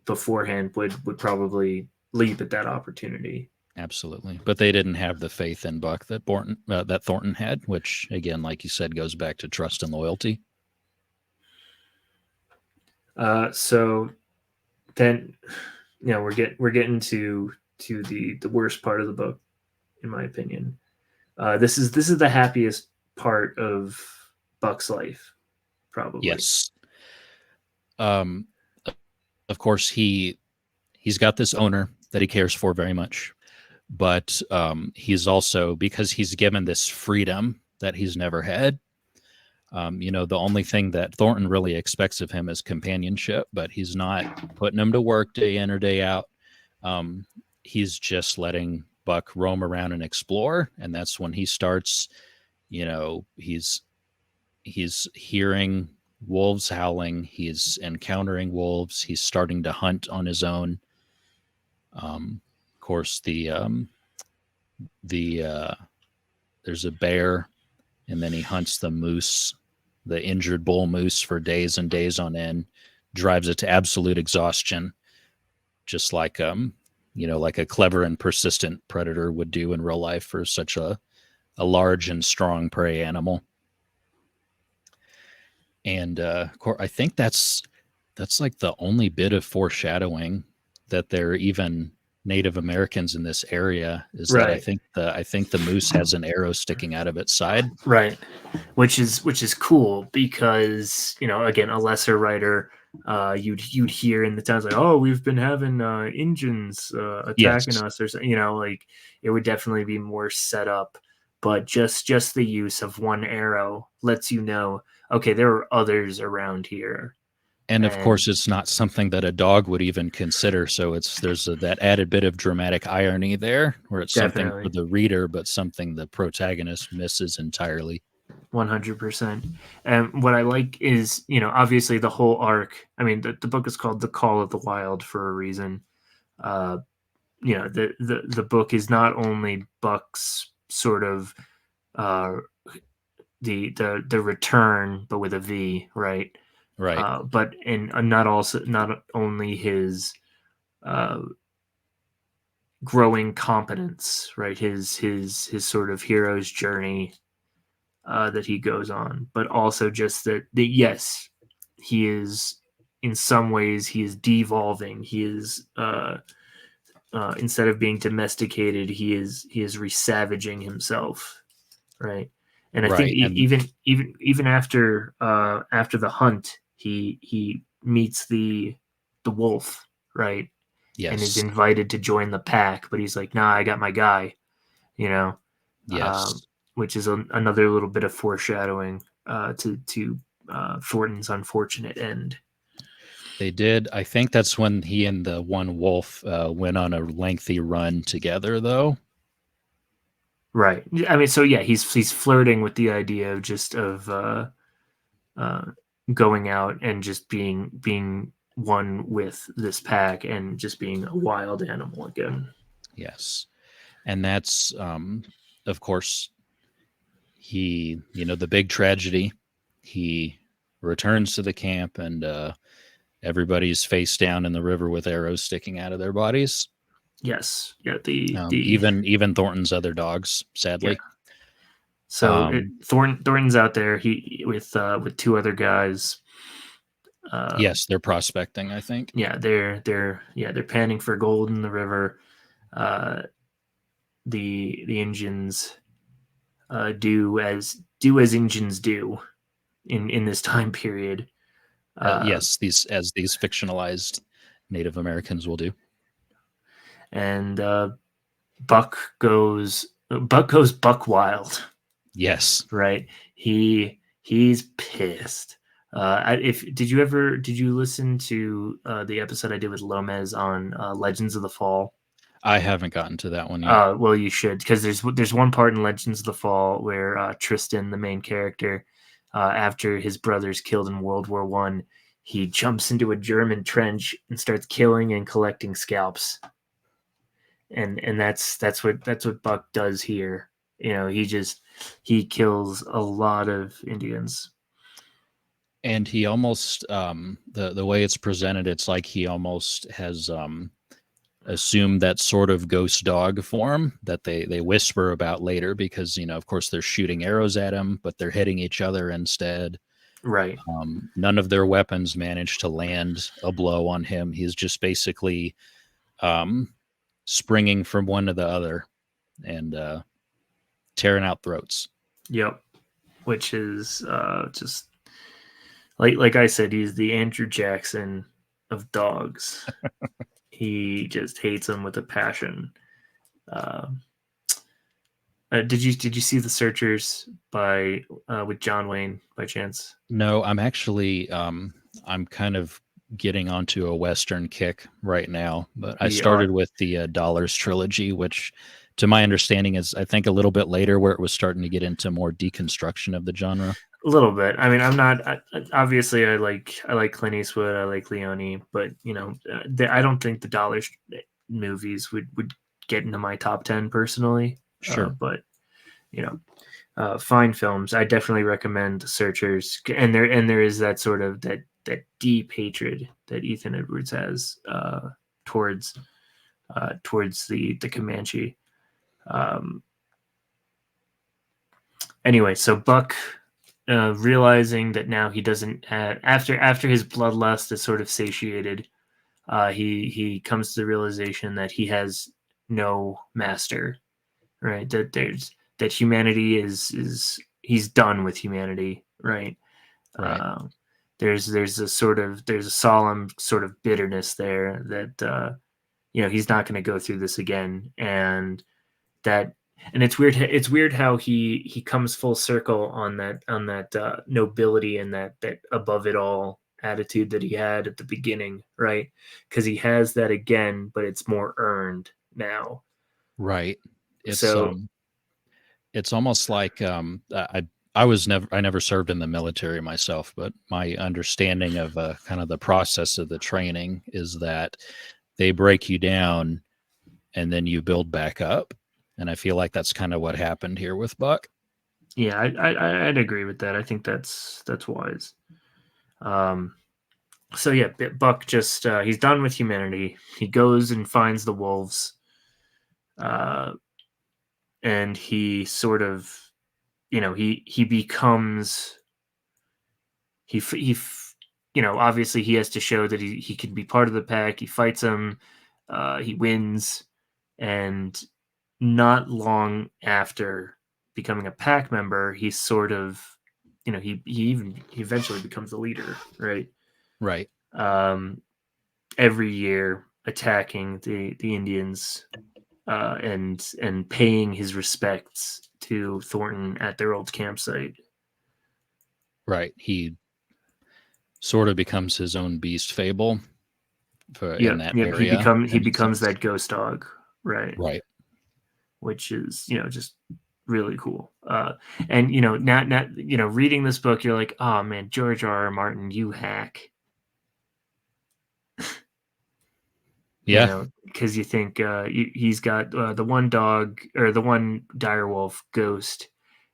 beforehand would probably leap at that opportunity. Absolutely, but they didn't have the faith in Buck that that Thornton had, which again, like you said, goes back to trust and loyalty. So then, we're getting to the worst part of the book, in my opinion. This is the happiest part of Buck's life, probably. Yes. Um, of course, he's got this owner that he cares for very much, but he's also, because he's given this freedom that he's never had. The only thing that Thornton really expects of him is companionship, but he's not putting him to work day in or day out. Um, he's just letting Buck roam around and explore, and that's when he starts. He's hearing wolves howling. He's encountering wolves. He's starting to hunt on his own. Of course, the there's a bear, and then he hunts the moose, the injured bull moose, for days and days on end, drives it to absolute exhaustion, just like a clever and persistent predator would do in real life for such a large and strong prey animal. And I think that's like the only bit of foreshadowing that they're even Native Americans in this area, is that Right, I think the moose has an arrow sticking out of its side. right. Which is cool because again, a lesser writer, you'd hear in the towns like, oh, we've been having Indians attacking Yes, us, or like it would definitely be more set up. But just the use of one arrow lets you know, okay, there are others around here, and of and course it's not something that a dog would even consider. So that added bit of dramatic irony there, where it's something for definitely the reader, but something the protagonist misses entirely. 100%. And what I like is, obviously the whole arc. I mean, the book is called The Call of the Wild for a reason. Uh, the book is not only Buck's sort of uh, the return, but with a V, right? Right, But and not only his uh, growing competence, right? His sort of hero's journey that he goes on, but also just that yes, he is in some ways he is devolving. He is instead of being domesticated, he is resavaging himself, right? And I think right, and even after the hunt, he meets the wolf, right, and is yes, invited to join the pack, but he's like, nah, I got my guy, you know, um, yes. which is another little bit of foreshadowing to Thornton's unfortunate end. They did. I think that's when he and the one wolf went on a lengthy run together, though. Right. I mean, so yeah, he's flirting with the idea of just of uh, going out and just being one with this pack and just being a wild animal again. Yes, and that's of course, the big tragedy. He returns to the camp, and everybody's face down in the river with arrows sticking out of their bodies. Yes. Yeah. The Even Thornton's other dogs, yeah. sadly. So Um, Thornton's out there. He with two other guys. Uh, yes, they're prospecting, I think. yeah, they're panning for gold in the river. Uh, the Indians do as Indians do in this time period. Uh, Yes, these fictionalized Native Americans will do. and Buck goes buck wild, Yes, right? He's pissed. If did you listen to the episode I did with Lomez on Legends of the Fall? I haven't gotten to that one yet. Well, you should, because there's one part in Legends of the Fall where Tristan, the main character, after his brother's killed in World War I, he jumps into a German trench and starts killing and collecting scalps, and that's what Buck does here. He kills a lot of Indians. And he almost the way it's presented, it's like he almost has assume that sort of ghost dog form that they whisper about later, because of course they're shooting arrows at him, but they're hitting each other instead. Right. None of their weapons manage to land a blow on him. He's just basically springing from one to the other and tearing out throats. Yep. Which is just like I said, he's the Andrew Jackson of dogs. He just hates them with a passion. Uh, did you see The Searchers by with John Wayne by chance? No, I'm actually I'm kind of getting onto a Western kick right now, but I The started with the Dollars trilogy, which to my understanding is I think a little bit later, where it was starting to get into more deconstruction of the genre. A little bit. I mean, I'm not obviously I like Clint Eastwood, I like Leone, but I don't think the Dollars movies would get into my top 10 personally. Sure. But you know, fine films. I definitely recommend Searchers, and there is that sort of that deep hatred that Ethan Edwards has towards towards the Comanche. Um, anyway, so Buck, realizing that now he doesn't after his bloodlust is sort of satiated, he comes to the realization that he has no master, right? That humanity is he's done with humanity, right? Right. Uh, there's a solemn sort of bitterness there that he's not going to go through this again, that and it's weird how he comes full circle on that nobility and that above it all attitude that he had at the beginning, right? Because he has that again, but it's more earned now. Right. It's So um it's almost like I never served in the military myself, but my understanding of kind of the process of the training is that they break you down and then you build back up. And I feel like that's kind of what happened here with Buck. yeah, I'd agree with that. I think that's wise. Um, so yeah, Buck just he's done with humanity. He goes and finds the wolves, uh, and he sort of he becomes obviously he has to show that he can be part of the pack. He fights him, he wins, and not long after becoming a pack member, he sort of he eventually becomes the leader, right? Right. um, every year attacking the Indians, and paying his respects to Thornton at their old campsite. Right. He sort of becomes his own beast fable for in Yep, that yep. He area. become he And he's becomes that ghost dog, right? right. Which is just really cool. And now reading this book, you're like, oh man, George R. R. Martin, you hack. Yeah. Because you think he's got the one dog or the one direwolf ghost,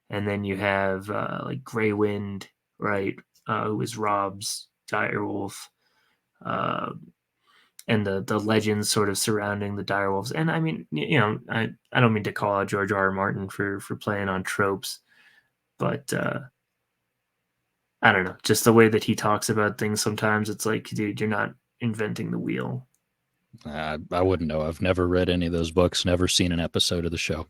and then you have like Grey Wind, right? Who is Rob's direwolf, uh, and the legends sort of surrounding the direwolves. And I mean, I don't mean to call out George R. R. Martin for playing on tropes, but I don't know, just the way that he talks about things. Sometimes it's like, dude, you're not inventing the wheel. I wouldn't know. I've never read any of those books, never seen an episode of the show.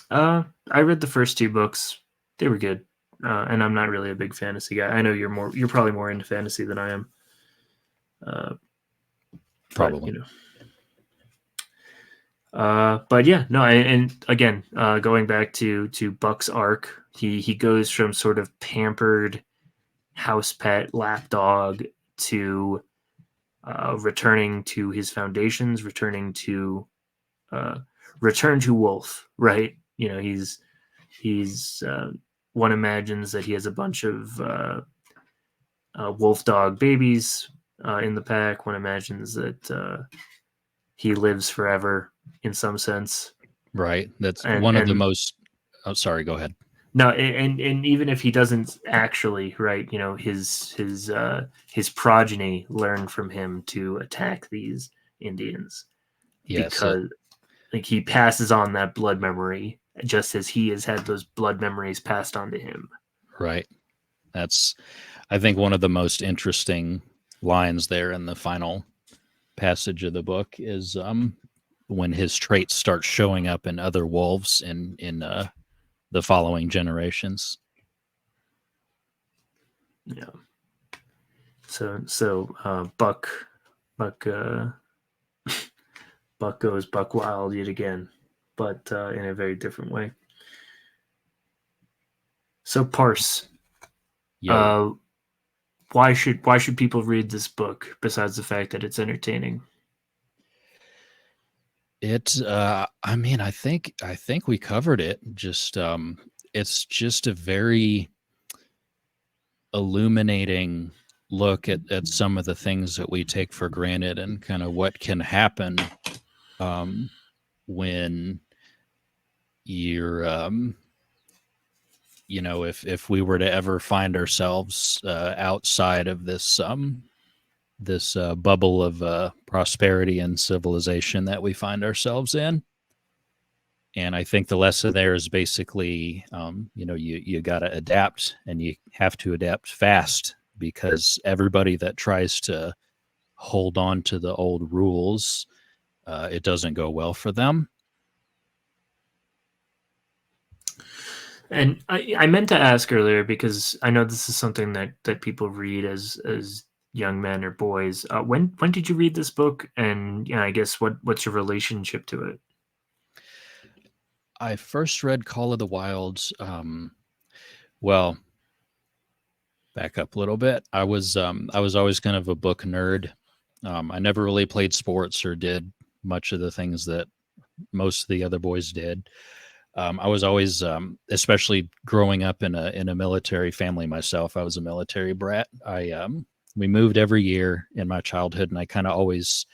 I read the first two books; they were good, and I'm not really a big fantasy guy. I know you're probably more into fantasy than I am, uh, but Probably. but yeah, no, and again, going back to Buck's arc, he goes from sort of pampered house pet lapdog to returning to his foundations, uh, return to wolf, right? He's one imagines that he has a bunch of wolf dog babies in the pack. One imagines that he lives forever in some sense, Right. That's and one of the and most. Oh, sorry. Go ahead. no, and even if he doesn't actually, right, his progeny learn from him to attack these Indians. Yes, because like he passes on that blood memory just as he has had those blood memories passed on to him. right. That's, I think, one of the most interesting lines there in the final passage of the book is when his traits start showing up in other wolves in the following generations. Yeah. So Buck Buck goes buck wild yet again, but in a very different way. So Parse, Yo, uh, why should people read this book besides the fact that it's entertaining? it. I mean, I think we covered it. Just it's just a very illuminating look at some of the things that we take for granted and kind of what can happen um, when you're if we were to ever find ourselves outside of this bubble of prosperity and civilization that we find ourselves in. And I think the lesson there is basically, you got to adapt, and you have to adapt fast, because everybody that tries to hold on to the old rules, it doesn't go well for them. And I meant to ask earlier because I know this is something that people read as young men or boys. When did you read this book? And yeah, I guess what's your relationship to it? I first read Call of the Wilds. Well, back up a little bit. I was always kind of a book nerd. I never really played sports or did much of the things that most of the other boys did. I was always, especially growing up in a military family myself. I was a military brat. We moved every year in my childhood, and I kind of always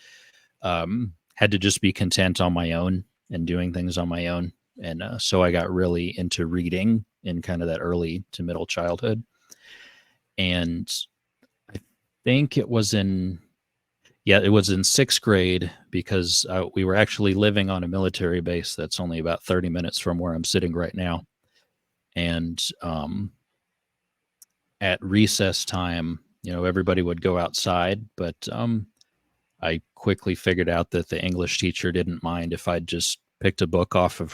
had to just be content on my own and doing things on my own. And so I got really into reading in kind of that early to middle childhood. And I think it was in sixth grade, because we were actually living on a military base that's only about 30 minutes from where I'm sitting right now. And at recess time, everybody would go outside, but I quickly figured out that the English teacher didn't mind if I just picked a book off of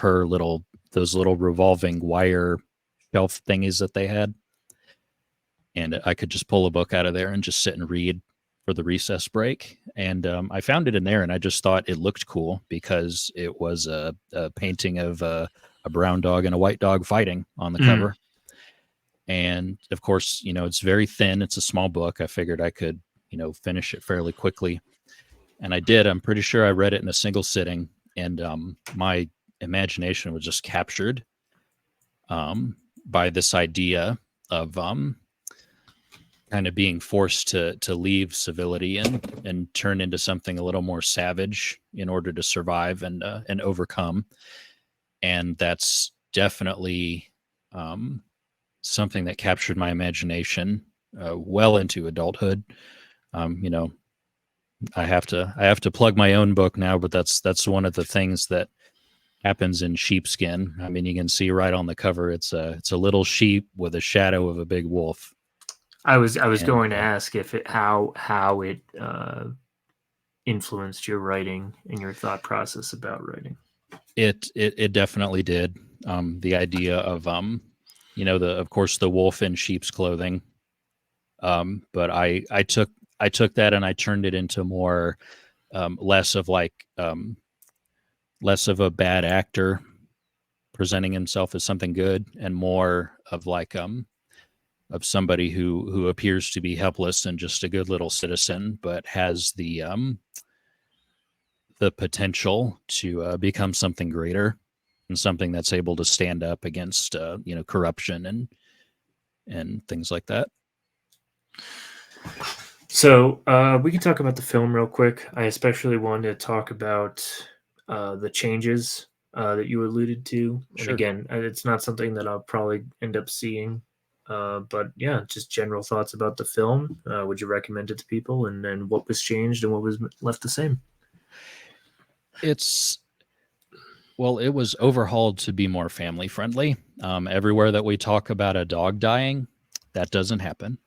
those little revolving wire shelf thingies that they had, and I could just pull a book out of there and just sit and read for the recess break. And I found it in there, and I just thought it looked cool because it was a painting of a brown dog and a white dog fighting on the Mm. cover. And of course, it's very thin. It's a small book. I figured I could, finish it fairly quickly. And I did. I'm pretty sure I read it in a single sitting. And my imagination was just captured by this idea of kind of being forced to leave civility and turn into something a little more savage in order to survive and overcome. And that's definitely something that captured my imagination well into adulthood. Um, you know, I have to plug my own book now, but that's one of the things that happens in sheepskin. I mean, you can see right on the cover, it's a little sheep with a shadow of a big wolf. I was And going to ask if it how it influenced your writing and your thought process about writing. it definitely did. The idea of the of course the wolf in sheep's clothing. But I took that and I turned it into more less of less of a bad actor presenting himself as something good, and more of of somebody who appears to be helpless and just a good little citizen, but has the potential to become something greater, and something that's able to stand up against corruption and things like that. So we can talk about the film real quick. I especially wanted to talk about the changes that you alluded to. And Sure. again, it's not something that I'll probably end up seeing. But yeah, just general thoughts about the film. Would you recommend it to people? And then what was changed and what was left the same? It's well, it was overhauled to be more family friendly. Everywhere that we talk about a dog dying, that doesn't happen.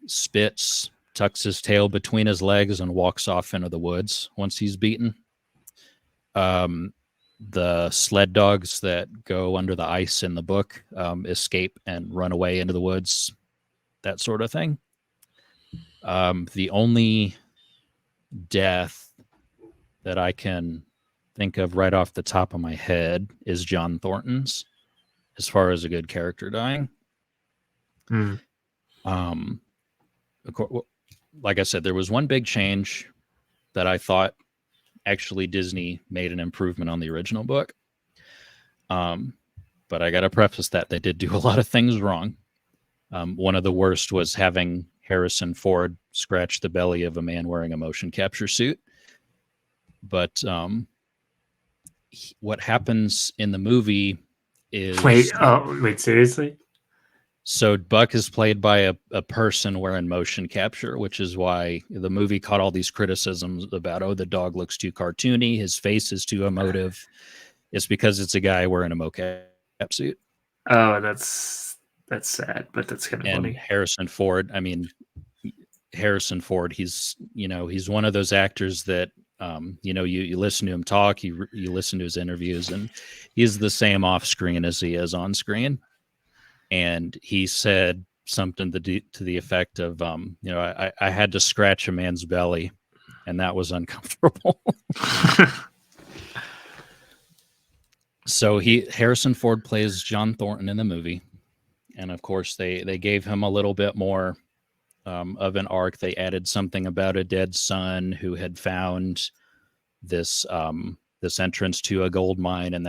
Spits, tucks his tail between his legs, and walks off into the woods once he's beaten. The sled dogs that go under the ice in the book escape and run away into the woods, that sort of thing. The only death that I can think of right off the top of my head is John Thornton's, as far as a good character dying. Mm. Like I said, there was one big change that I thought actually Disney made an improvement on the original book. But I got to preface that they did do a lot of things wrong. One of the worst was having Harrison Ford scratch the belly of a man wearing a motion capture suit. But what happens in the movie is wait, seriously? so Buck is played by a person wearing motion capture, which is why the movie caught all these criticisms about, oh, the dog looks too cartoony, his face is too emotive. It's because it's a guy wearing a mocap suit. Oh, that's sad, but that's kind of And funny. Harrison Ford, he's one of those actors that you listen to him talk, you listen to his interviews, and he's the same off screen as he is on screen. And he said something to the effect of, I had to scratch a man's belly, and that was uncomfortable. So Harrison Ford plays John Thornton in the movie, and of course they gave him a little bit more of an arc. They added something about a dead son who had found this entrance to a gold mine, and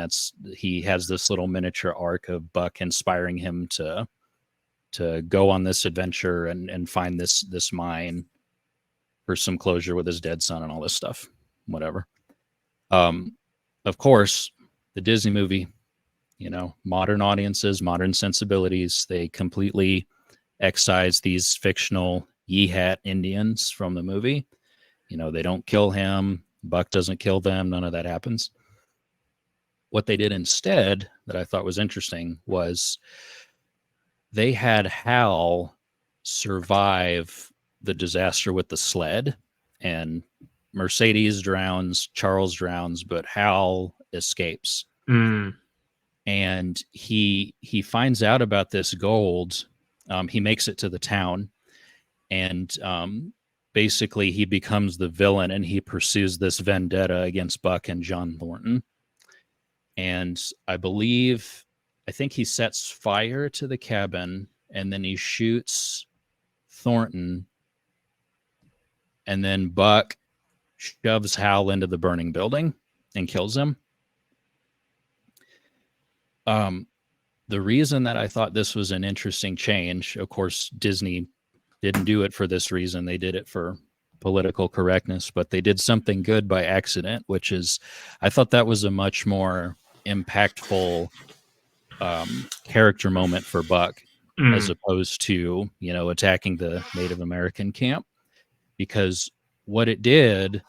he has this little miniature arc of Buck inspiring him to go on this adventure and find this mine for some closure with his dead son and all this stuff, whatever. Of course, the Disney movie, modern audiences, modern sensibilities, they completely excise these fictional Yeehat Indians from the movie. They don't kill him. Buck doesn't kill them. None of that happens. What they did instead that I thought was interesting was they had Hal survive the disaster with the sled, and Mercedes drowns, Charles drowns, but Hal escapes. Mm. And he finds out about this gold. He makes it to the town, and basically he becomes the villain, and he pursues this vendetta against Buck and John Thornton. And I think he sets fire to the cabin, and then he shoots Thornton, and then Buck shoves Hal into the burning building and kills him. The reason that I thought this was an interesting change, of course, Disney didn't do it for this reason. They did it for political correctness, but they did something good by accident, which is, I thought that was a much more impactful character moment for Buck, as opposed to, attacking the Native American camp. Because what it did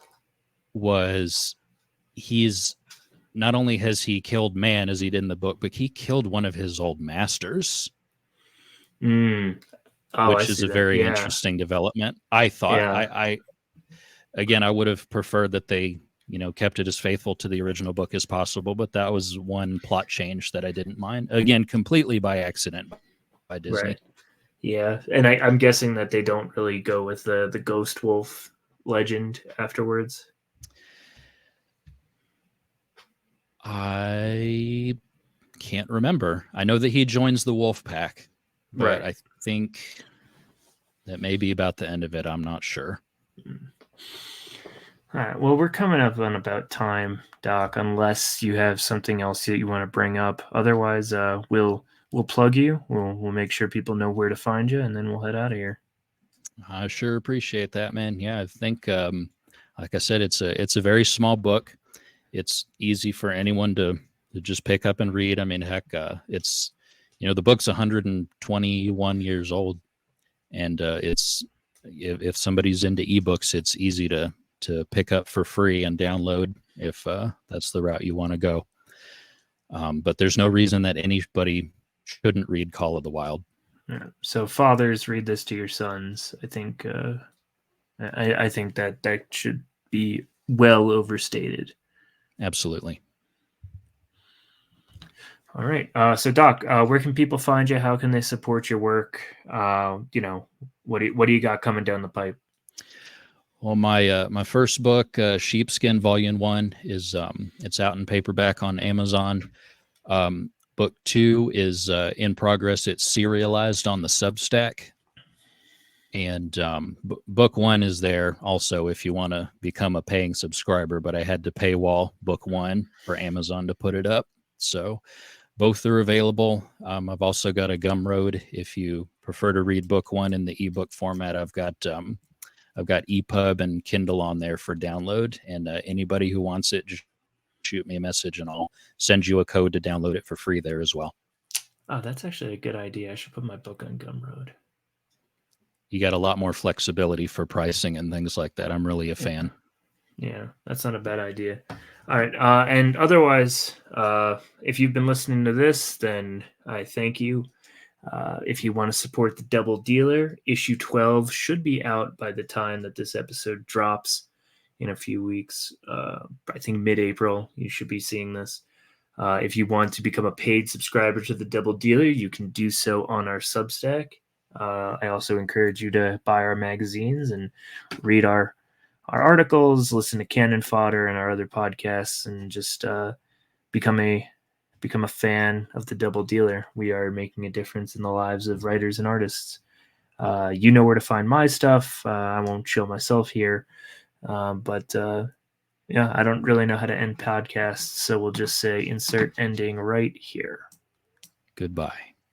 was not only has he killed man as he did in the book, but he killed one of his old masters, which is a very interesting development. I thought. I would have preferred that they kept it as faithful to the original book as possible, but that was one plot change that I didn't mind. Again, completely by accident by Disney. Right. Yeah, and I'm guessing that they don't really go with the ghost wolf legend afterwards. I can't remember. I know that he joins the wolf pack, but I think that may be about the end of it. I'm not sure. All right. Well, we're coming up on about time, Doc, unless you have something else that you want to bring up. Otherwise, we'll plug you. We'll make sure people know where to find you, and then we'll head out of here. I sure appreciate that, man. Yeah, I think, like I said, it's a very small book. It's easy for anyone to just pick up and read. I mean, heck, it's, the book's 121 years old, and it's, if somebody's into ebooks, it's easy to to pick up for free and download if that's the route you want to go. But there's no reason that anybody shouldn't read Call of the Wild. Yeah. So fathers, read this to your sons. I think I think that should be well overstated. Absolutely. All right. So Doc, where can people find you? How can they support your work? What do you got coming down the pipe? Well, my first book, Sheepskin Volume 1, is it's out in paperback on Amazon. Book 2 is in progress. It's serialized on the Substack. And book 1 is there also if you want to become a paying subscriber, but I had to paywall book 1 for Amazon to put it up. So both are available. I've also got a Gumroad if you prefer to read book 1 in the ebook format. I've got EPUB and Kindle on there for download, and anybody who wants it, just shoot me a message and I'll send you a code to download it for free there as well. Oh, that's actually a good idea. I should put my book on Gumroad. You got a lot more flexibility for pricing and things like that. I'm really a fan. Yeah, that's not a bad idea. All right. And otherwise, if you've been listening to this, then I thank you. If you want to support the Double Dealer, issue 12 should be out by the time that this episode drops in a few weeks. I think mid-April, you should be seeing this. If you want to become a paid subscriber to the Double Dealer, you can do so on our Substack. I also encourage you to buy our magazines and read our articles, listen to Canon Fodder and our other podcasts, and just become a fan of the Double Dealer. We are making a difference in the lives of writers and artists. You know where to find my stuff. I won't show myself here, but yeah, I don't really know how to end podcasts, so we'll just say insert ending right here. Goodbye.